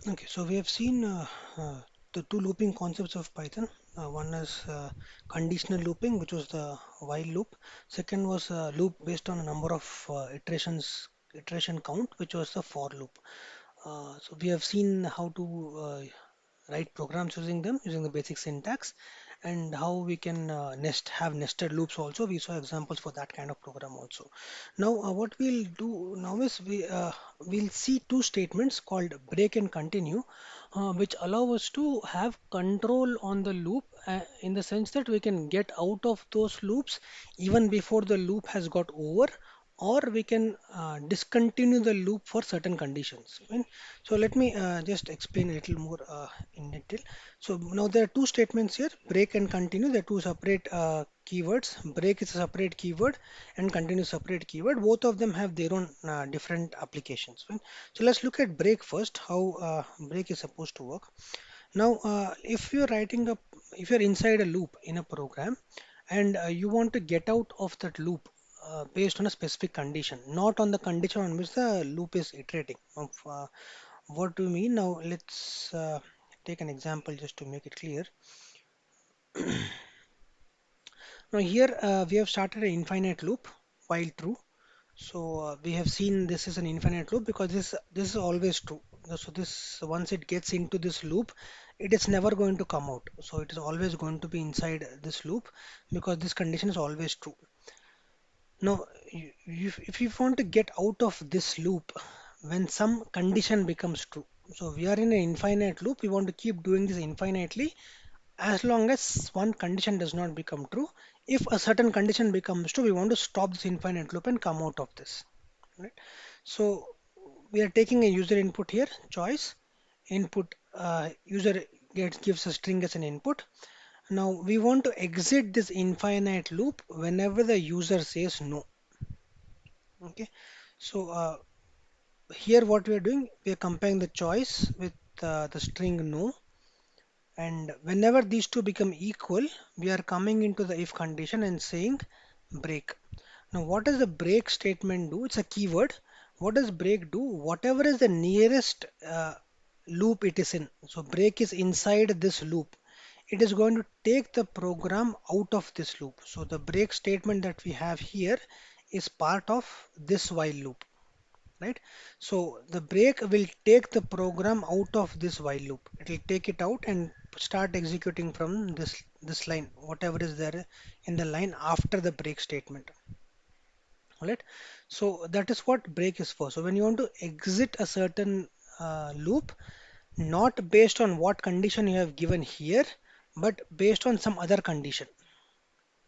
Okay, so we have seen the two looping concepts of Python. One is conditional looping, which was the while loop. Second was loop based on a number of iteration count, which was the for loop. So we have seen how to write programs using them, using the basic syntax, and how we can have nested loops also. We saw examples for that kind of program also. Now, what we'll do now is we'll see two statements called break and continue, which allow us to have control on the loop in the sense that we can get out of those loops even before the loop has got over, or we can discontinue the loop for certain conditions. So let me just explain a little more in detail. So now there are two statements here, break and continue. They're two separate keywords. Break is a separate keyword and continue separate keyword. Both of them have their own different applications. Fine. So let's look at break first, how break is supposed to work. Now, if you're inside a loop in a program and you want to get out of that loop based on a specific condition, not on the condition on which the loop is iterating. What do you mean? Now, let's take an example just to make it clear. Now, here we have started an infinite loop while true. So we have seen this is an infinite loop because this is always true. So this once it gets into this loop, it is never going to come out. So it is always going to be inside this loop because this condition is always true. Now, if you want to get out of this loop when some condition becomes true, so we are in an infinite loop. We want to keep doing this infinitely as long as one condition does not become true. If a certain condition becomes true, we want to stop this infinite loop and come out of this. Right? So we are taking a user input here, choice input. User gives a string as an input. Now we want to exit this infinite loop whenever the user says no. Okay. So here what we are doing, we are comparing the choice with the string no, and whenever these two become equal, we are coming into the if condition and saying break. Now, what does the break statement do? It's a keyword. What does break do? Whatever is the nearest loop it is in. So, break is inside this loop. It is going to take the program out of this loop. So, the break statement that we have here is part of this while loop, right? So, the break will take the program out of this while loop. It will take it out and start executing from this line, whatever is there in the line after the break statement. All right. So that is what break is for. So when you want to exit a certain loop, not based on what condition you have given here, but based on some other condition.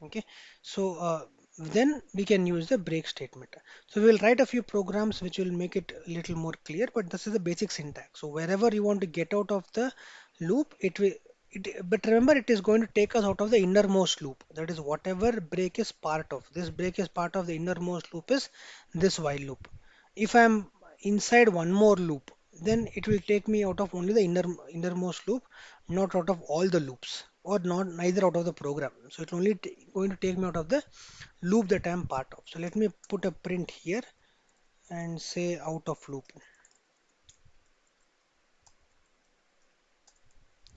Okay. So then we can use the break statement. So we will write a few programs which will make it a little more clear, but this is the basic syntax. So wherever you want to get out of the loop, but remember it is going to take us out of the innermost loop. That is whatever break is part of. This break is part of the innermost loop is this while loop. If I am inside one more loop, then it will take me out of only the innermost loop, not out of all the loops, or not neither out of the program. So it's only going to take me out of the loop that I am part of. So let me put a print here and say out of loop.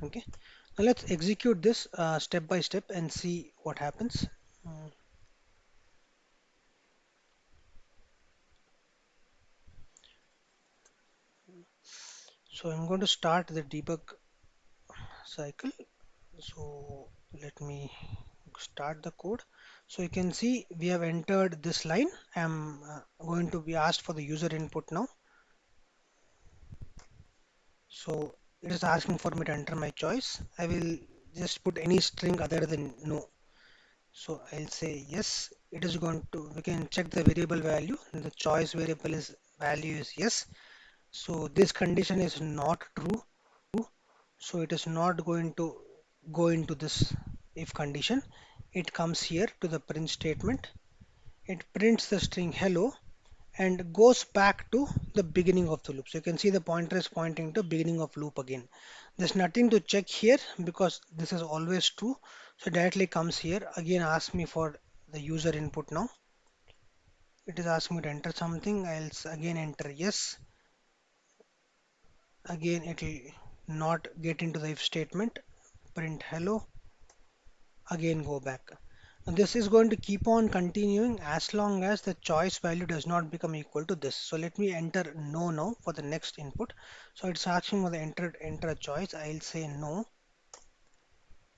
Okay. Now let's execute this step by step and see what happens. Mm, So I'm going to start the debug cycle. So let me start the code. So you can see we have entered this line. I'm going to be asked for the user input now. So it is asking for me to enter my choice. I will just put any string other than no. So I'll say yes. It is going to, we can check the variable value. The choice variable is value is yes. So this condition is not true. So it is not going to go into this if condition. It comes here to the print statement. It prints the string hello and goes back to the beginning of the loop. So you can see the pointer is pointing to beginning of loop again. There's nothing to check here because this is always true. So directly comes here again, ask me for the user input now. It is asking me to enter something. I'll again enter yes, Again, it will not get into the if statement. Print hello, again go back. And this is going to keep on continuing as long as the choice value does not become equal to this. So let me enter no now for the next input. So it's asking for the enter a choice. I'll say no.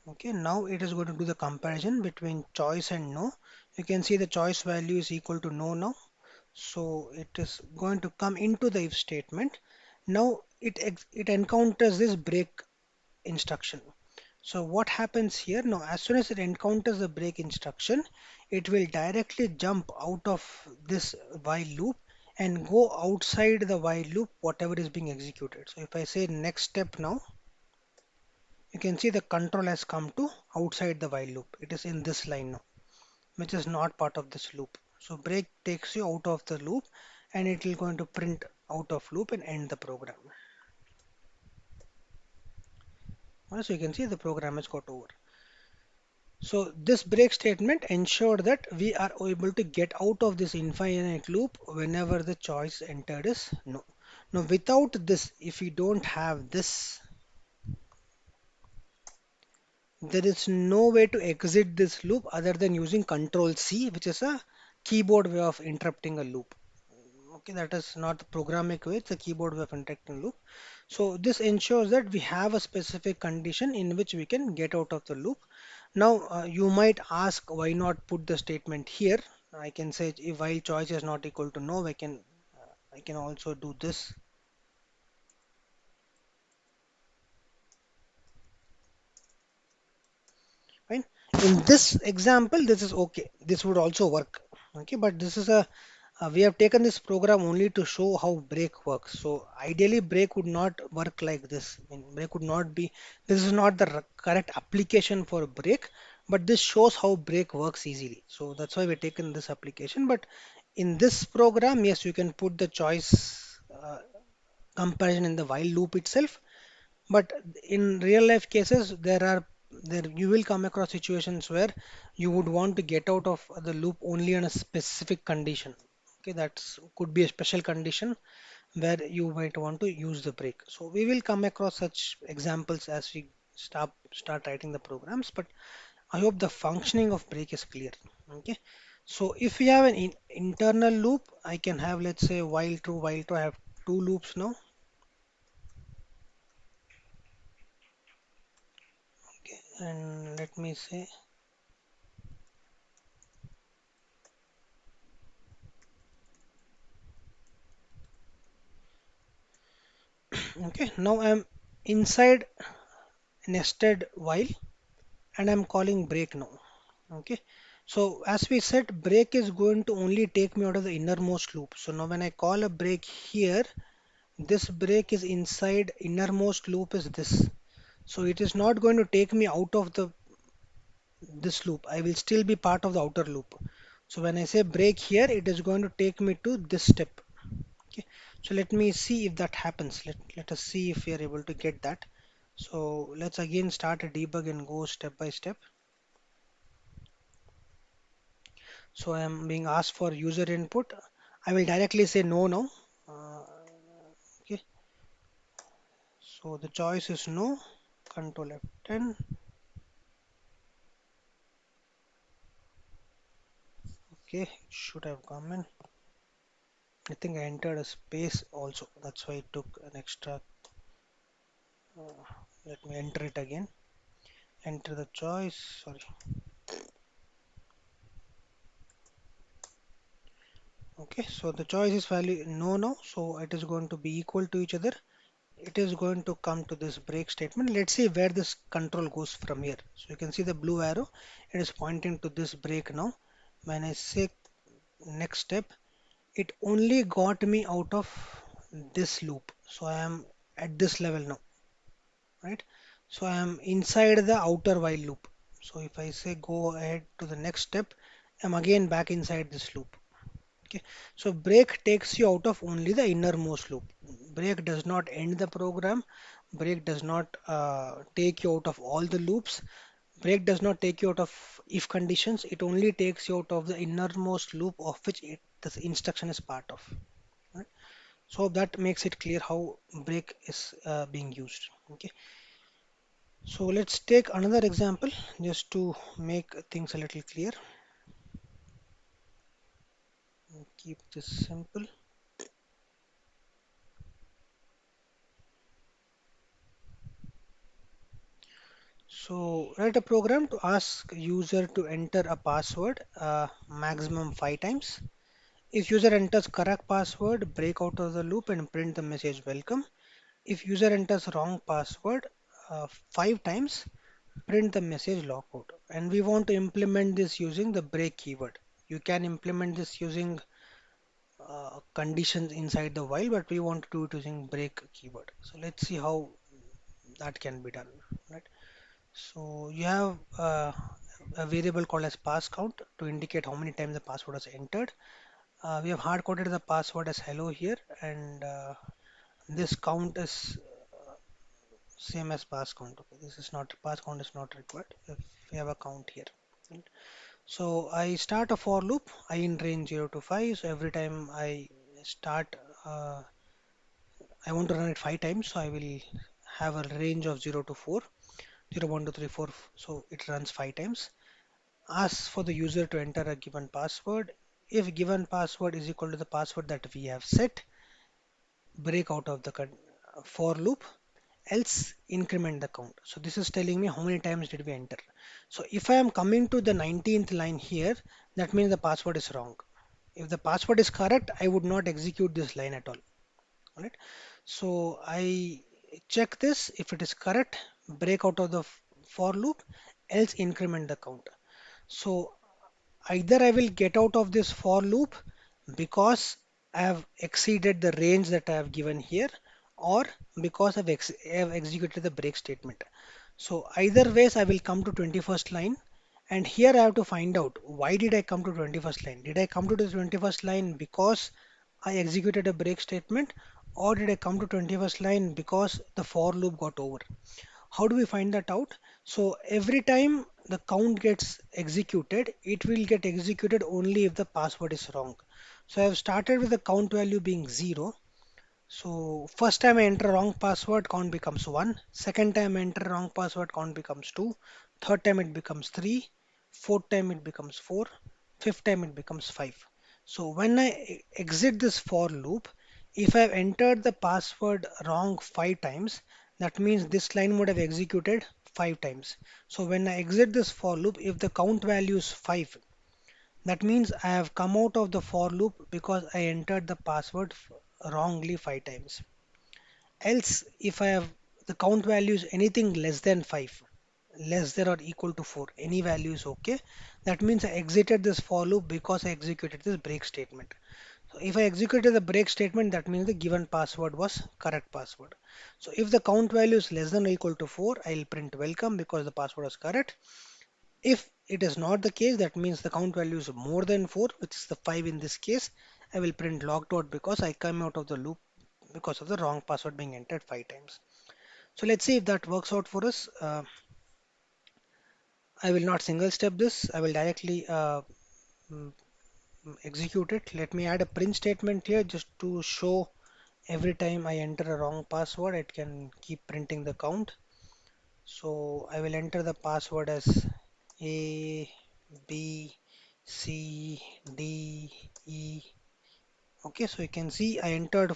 Okay, now it is going to do the comparison between choice and no. You can see the choice value is equal to no now. So it is going to come into the if statement. Now it encounters this break instruction. So what happens here now, as soon as it encounters the break instruction, it will directly jump out of this while loop and go outside the while loop, whatever is being executed. So if I say next step now, you can see the control has come to outside the while loop. It is in this line now, which is not part of this loop. So break takes you out of the loop and it will going to print out of loop and end the program. So you can see the program has got over. So this break statement ensured that we are able to get out of this infinite loop whenever the choice entered is no. Now without this, if we don't have this, there is no way to exit this loop other than using Control C, which is a keyboard way of interrupting a loop. Okay, that is not the programming way, it's a keyboard way of interrupting loop. So this ensures that we have a specific condition in which we can get out of the loop. Now you might ask why not put the statement here. I can say if while choice is not equal to no, I can also do this. Fine. In this example, this is okay. This would also work. Okay, but this is a we have taken this program only to show how break works. So ideally, break would not work like this. I mean, break would not be. This is not the correct application for break, but this shows how break works easily. So that's why we've taken this application. But in this program, yes, you can put the choice comparison in the while loop itself, but in real life cases, there you will come across situations where you would want to get out of the loop only on a specific condition. Okay, that's could be a special condition where you might want to use the break. So we will come across such examples as we start writing the programs, but I hope the functioning of break is clear. Okay. So if we have an internal loop, I can have, let's say, while true. I have two loops now. Okay, and let me say, okay, now I'm inside nested while and I'm calling break now. Okay, so as we said, break is going to only take me out of the innermost loop. So now when I call a break here, this break is inside innermost loop is this. So it is not going to take me out of the this loop. I will still be part of the outer loop. So when I say break here, it is going to take me to this step. Okay, so let me see if that happens. Let us see if we are able to get that. So let's again start a debug and go step by step. So I am being asked for user input. I will directly say no now. Uh, okay, so the choice is no. Control F10. Okay, it should have come in. I think I entered a space also. That's why it took an extra. Uh, Let me enter it again. Enter the choice. Sorry. Okay, so the choice is value no now. So it is going to be equal to each other. It is going to come to this break statement. Let's see where this control goes from here. So you can see the blue arrow. It is pointing to this break now. When I say next step, it only got me out of this loop. So I am at this level now, right? So I am inside the outer while loop. So if I say go ahead to the next step, I'm again back inside this loop. Okay, so break takes you out of only the innermost loop. Break does not end the program. Break does not take you out of all the loops. Break does not take you out of if conditions. It only takes you out of the innermost loop of which the instruction is part of. Right? So that makes it clear how break is being used. Okay, so let's take another example just to make things a little clear. Keep this simple. So write a program to ask user to enter a password maximum 5 times. If user enters correct password, break out of the loop and print the message welcome. If user enters wrong password 5 times, print the message logout. And we want to implement this using the break keyword. You can implement this using conditions inside the while, but we want to do it using break keyword. So let's see how that can be done. Right. So you have a variable called as pass count to indicate how many times the password was entered. We have hard coded the password as hello here, and this count is same as pass count. Okay, this is not pass count is not required if we have a count here. Right. So I start a for loop, I in range 0 to 5. So every time I start, I want to run it 5 times. So I will have a range of 0 to 4, 0, 1, 2, 3, 4. So it runs 5 times. Ask for the user to enter a given password. If given password is equal to the password that we have set, break out of the for loop, else increment the count. So this is telling me how many times did we enter. So if I am coming to the 19th line here, that means the password is wrong. If the password is correct, I would not execute this line at all. Alright. So I check this. If it is correct, break out of the for loop, else increment the count. So either I will get out of this for loop because I have exceeded the range that I have given here, or because I have executed the break statement. So either ways I will come to 21st line, and here I have to find out why did I come to 21st line? Did I come to the 21st line because I executed a break statement, or did I come to 21st line because the for loop got over? How do we find that out? So every time the count gets executed, it will get executed only if the password is wrong. So I have started with the count value being 0. So first time I enter wrong password, count becomes 1. Second time I enter wrong password, count becomes 2. Third time it becomes 3. Fourth time it becomes 4. Fifth time it becomes 5. So when I exit this for loop, if I've entered the password wrong 5 times, that means this line would have executed 5 times. So when I exit this for loop, if the count value is 5, that means I have come out of the for loop because I entered the password wrongly 5 times. Else, if I have the count value is anything less than 5, less than or equal to 4, any value is okay. That means I exited this for loop because I executed this break statement. So if I executed the break statement, that means the given password was correct password. So if the count value is less than or equal to 4, I'll print welcome because the password was correct. If it is not the case, that means the count value is more than 4, which is the 5 in this case. I will print logged out because I come out of the loop because of the wrong password being entered 5 times. So let's see if that works out for us. I will not single step this. I will directly mm, execute it. Let me add a print statement here just to show every time I enter a wrong password, it can keep printing the count. So I will enter the password as A, B, C, D, E. Okay, so you can see I entered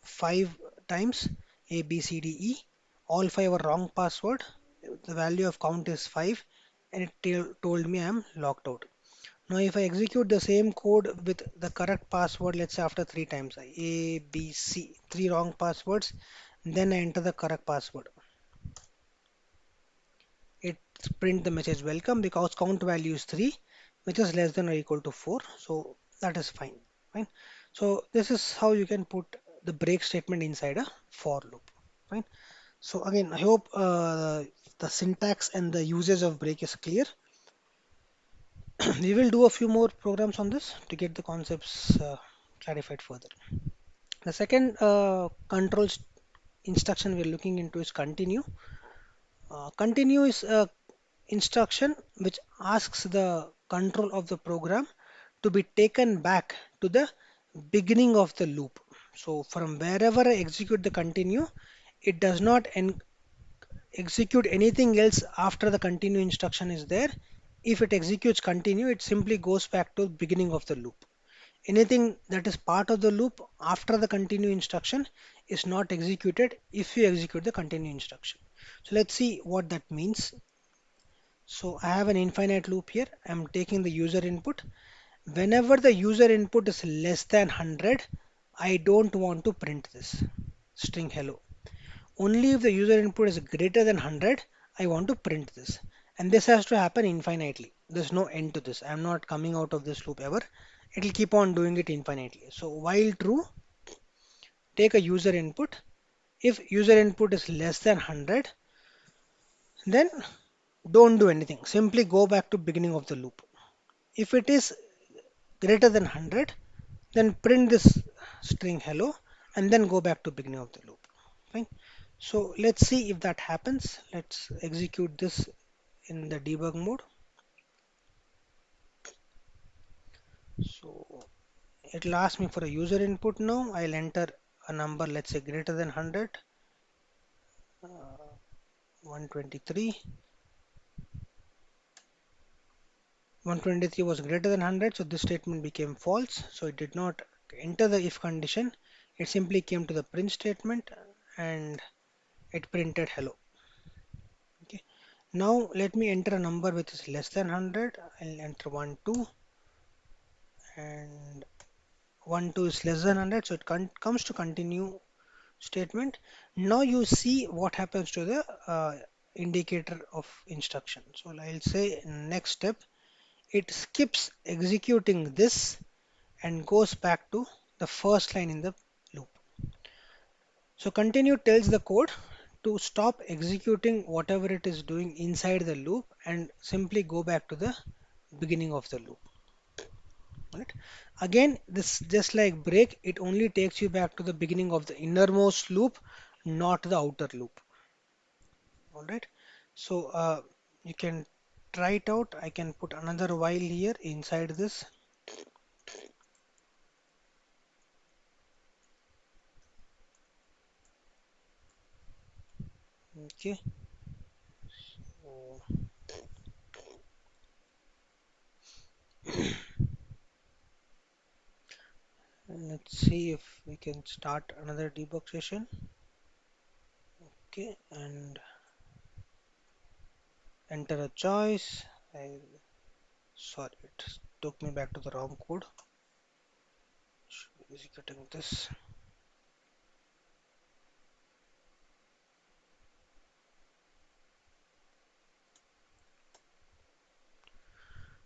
5 times A, B, C, D, E. All 5 are wrong password. The value of count is 5 and it told me I'm locked out. Now if I execute the same code with the correct password, let's say after 3 times, A, B, C, 3 wrong passwords, then I enter the correct password. It print the message welcome because count value is 3, which is less than or equal to 4. So that is fine. Fine. So this is how you can put the break statement inside a for loop. Fine. So again, I hope the syntax and the usage of break is clear. We will do a few more programs on this to get the concepts clarified further. The second instruction we're looking into is continue. Continue is a instruction which asks the control of the program to be taken back to the beginning of the loop. So from wherever I execute the continue, it does not execute anything else after the continue instruction is there. If it executes continue, it simply goes back to beginning of the loop. Anything that is part of the loop after the continue instruction is not executed if you execute the continue instruction. So let's see what that means. So I have an infinite loop here. I'm taking the user input. Whenever the user input is less than 100, I don't want to print this string hello. Only if the user input is greater than 100, I want to print this. And this has to happen infinitely. There's no end to this. I'm not coming out of this loop ever. It will keep on doing it infinitely. So while true, take a user input. If user input is less than 100, then don't do anything. Simply go back to beginning of the loop. If it is greater than 100, then print this string hello and then go back to beginning of the loop. Fine. So let's see if that happens. Let's execute this in the debug mode. So it'll ask me for a user input now. I'll enter a number, let's say greater than 100, 123. 123 was greater than 100, so this statement became false. So it did not enter the if condition. It simply came to the print statement and it printed hello. Okay. Now let me enter a number which is less than 100. I'll enter 1, 2, and 1, 2 is less than 100, so it comes to continue statement. Now you see what happens to the indicator of instruction. So I'll say next step, it skips executing this and goes back to the first line in the loop. So continue tells the code to stop executing whatever it is doing inside the loop and simply go back to the beginning of the loop. Right? Again, this just like break, it only takes you back to the beginning of the innermost loop, not the outer loop. All right. So you can try it out. I can put another while here inside this. Okay. So let's see if we can start another debug session. Okay, and enter a choice. I sorry, it took me back to the wrong code. Should be executing this.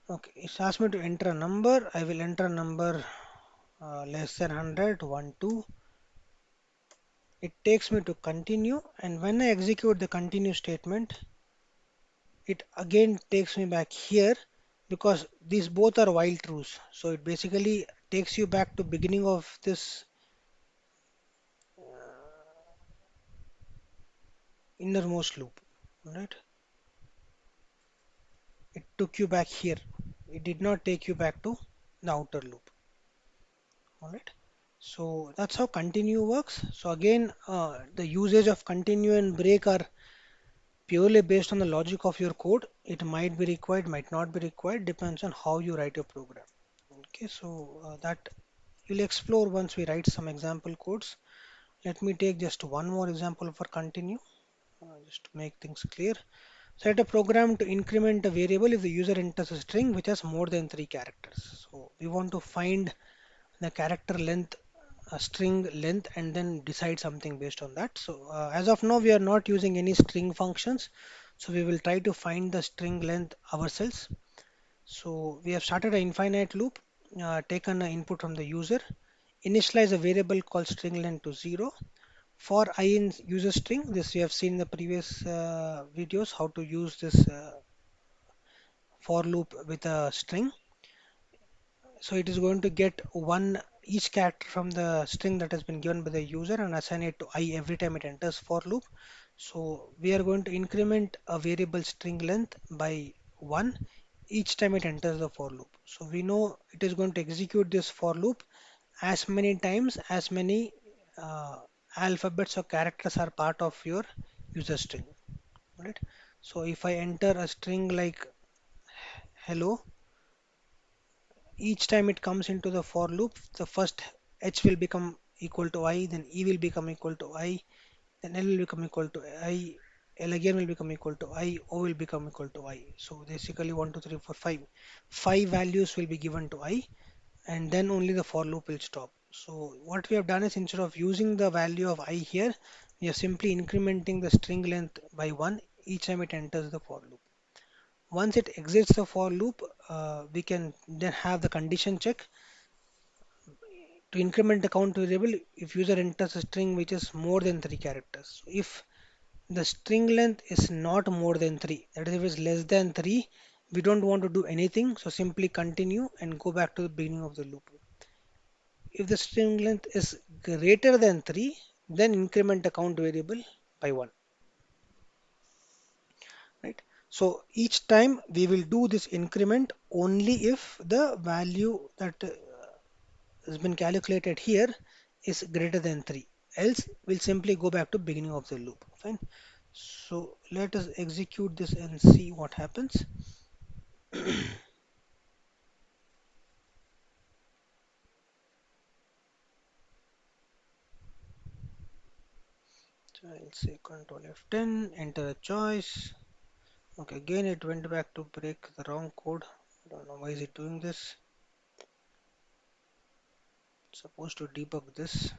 Okay, it's asked me to enter a number. I will enter a number less than 100, 1, 2. It takes me to continue, and when I execute the continue statement, it again takes me back here because these both are while trues. So it basically takes you back to beginning of this innermost loop, right? It took you back here. It did not take you back to the outer loop. All right. So that's how continue works. So again, the usage of continue and break are purely based on the logic of your code. It might be required, might not be required, depends on how you write your program. Okay, so that we'll explore once we write some example codes. Let me take just one more example for continue, just to make things clear. Set a program to increment a variable if the user enters a string which has more than 3 characters. So we want to find the character length, a string length, and then decide something based on that. So as of now, we are not using any string functions. So we will try to find the string length ourselves. So we have started an infinite loop, taken an input from the user, initialize a variable called string length to 0. For I in user string, this we have seen in the previous videos how to use this for loop with a string. So it is going to get one each character from the string that has been given by the user and assign it to I every time it enters for loop. So we are going to increment a variable string length by 1 each time it enters the for loop. So we know it is going to execute this for loop as many times as many uh, alphabets or characters are part of your user string, right? So if I enter a string like hello, each time it comes into the for loop, the first h will become equal to I, then e will become equal to I, then l will become equal to I, l again will become equal to I, o will become equal to I. So basically 1, 2, 3, 4, 5. Five values will be given to I, and then only the for loop will stop. So what we have done is, instead of using the value of I here, we are simply incrementing the string length by 1 each time it enters the for loop. Once it exits the for loop, we can then have the condition check to increment the count variable if user enters a string which is more than 3 characters. So if the string length is not more than 3, that is, if it's less than 3, we don't want to do anything, so simply continue and go back to the beginning of the loop. If the string length is greater than 3, then increment the count variable by 1, right? So each time we will do this increment only if the value that has been calculated here is greater than 3. Else we'll simply go back to beginning of the loop. Fine. So let us execute this and see what happens. So I'll say Control F10, enter a choice. Okay, again it went back to break the wrong code. I don't know why is it doing this. It's supposed to debug this.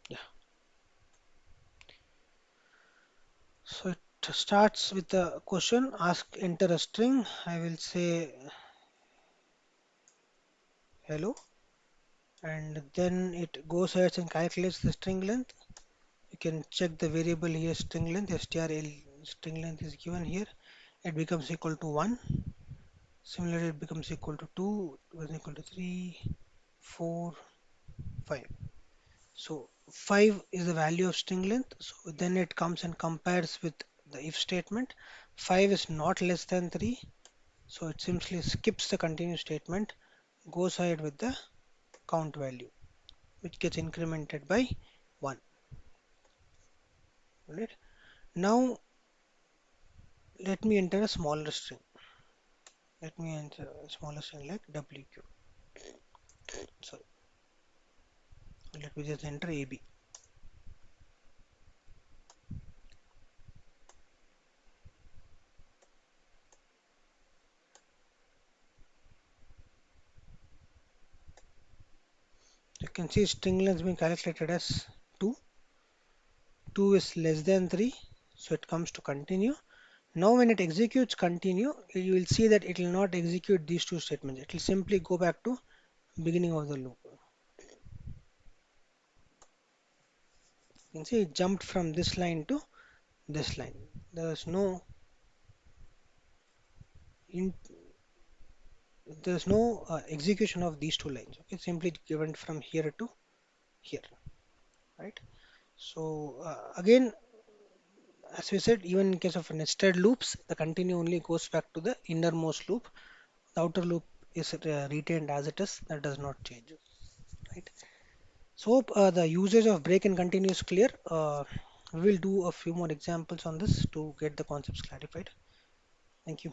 Yeah. So it starts with a question, ask enter a string. I will say hello, and then it goes ahead and calculates the string length. You can check the variable here, string length, strl string length is given here. It becomes equal to 1. Similarly, it becomes equal to 2, it was equal to 3, 4, 5. So 5 is the value of string length. So then it comes and compares with the if statement. 5 is not less than 3. So it simply skips the continue statement, goes ahead with the count value, which gets incremented by 1. Right? Now let me enter a smaller string. Let me enter a smaller string like WQ. Sorry, let me just enter AB. You can see string length being calculated as 2. 2 is less than 3, so it comes to continue. Now when it executes continue, you will see that it will not execute these two statements. It will simply go back to beginning of the loop. You can see it jumped from this line to this line. There is no in, there is no execution of these two lines. Okay, simply given from here to here, right? So again, as we said, even in case of nested loops, the continue only goes back to the innermost loop. The outer loop is retained as it is. That does not change, right? So hope the usage of break and continue is clear. We will do a few more examples on this to get the concepts clarified. Thank you.